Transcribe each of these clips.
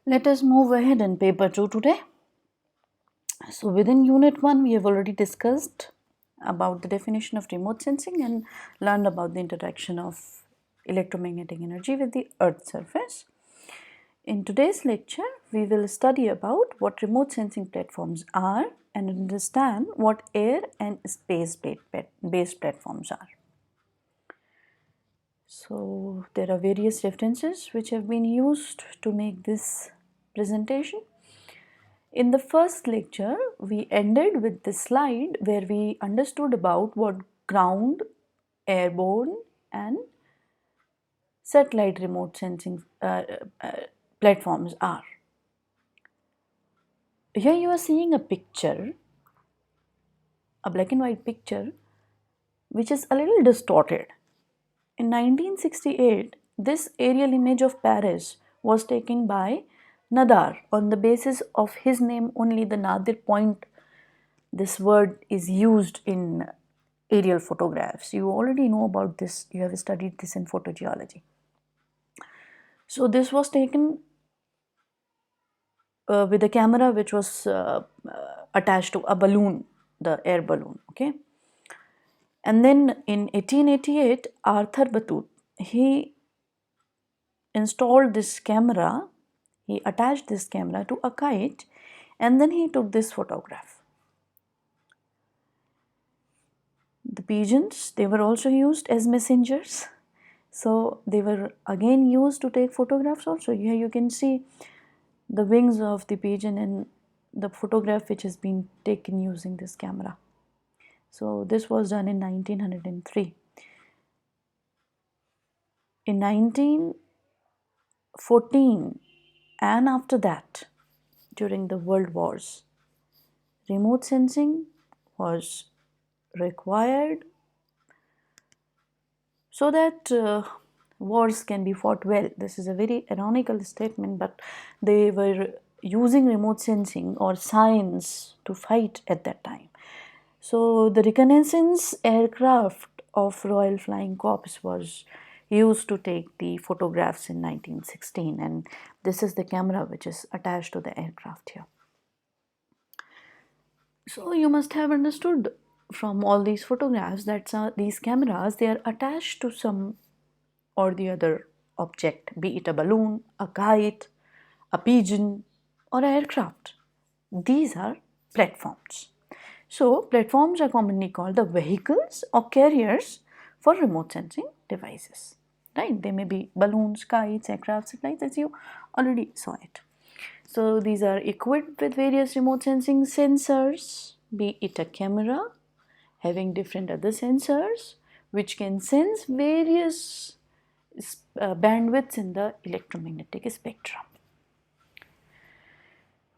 Let us move ahead in paper 2 today. So within unit 1 we have already discussed about the definition of remote sensing and learned about the interaction of electromagnetic energy with the earth surface. In today's lecture we will study about what remote sensing platforms are and understand what air and space based platforms are. So there are various references which have been used to make this presentation. In the first lecture, we ended with this slide where we understood about what ground, airborne and satellite remote sensing platforms are. Here you are seeing a picture, a black and white picture, which is a little distorted. In 1968, this aerial image of Paris was taken by Nadar on the basis of his name only. The Nadir point, this word is used in aerial photographs. You already know about this, you have studied this in photogeology. So this was taken with a camera which was attached to a balloon, the air balloon, okay. And then in 1888, Arthur Batoot, he installed this camera, he attached this camera to a kite and then he took this photograph. The pigeons, they were also used as messengers. So they were again used to take photographs also. Here you can see the wings of the pigeon and the photograph which has been taken using this camera. So this was done in 1903. In 1914 and after that, during the world wars, remote sensing was required so that wars can be fought well. This is a very ironical statement, but they were using remote sensing or science to fight at that time. So the reconnaissance aircraft of Royal Flying Corps was used to take the photographs in 1916, and this is the camera which is attached to the aircraft here. So you must have understood from all these photographs that these cameras, they are attached to some or the other object, be it a balloon, a kite, a pigeon or an aircraft. These are platforms. So platforms are commonly called the vehicles or carriers for remote sensing devices. Right? They may be balloons, kites, aircraft, satellites, as you already saw it. So these are equipped with various remote sensing sensors, be it a camera having different other sensors which can sense various bandwidths in the electromagnetic spectrum.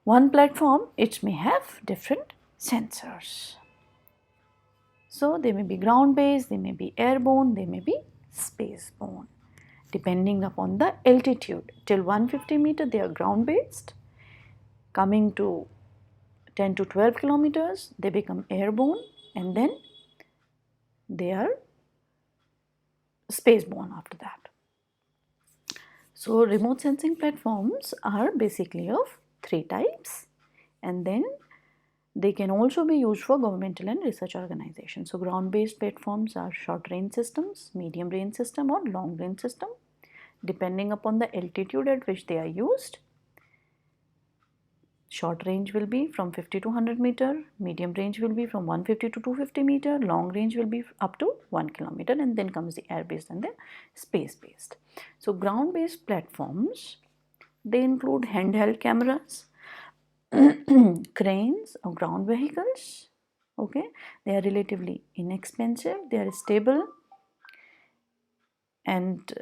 One platform, it may have different sensors. So they may be ground based, they may be airborne, they may be space borne, depending upon the altitude. Till 150 meter they are ground based. Coming to 10 to 12 kilometers they become airborne, and then they are space borne after that. So remote sensing platforms are basically of three types, and then they can also be used for governmental and research organizations. So ground based platforms are short range systems, medium range system or long range system, depending upon the altitude at which they are used. Short range will be from 50 to 100 meter, medium range will be from 150 to 250 meter, long range will be up to 1 kilometer, and then comes the air based and the space based. So ground based platforms, they include handheld cameras, cranes or ground vehicles. Okay, they are relatively inexpensive, they are stable, and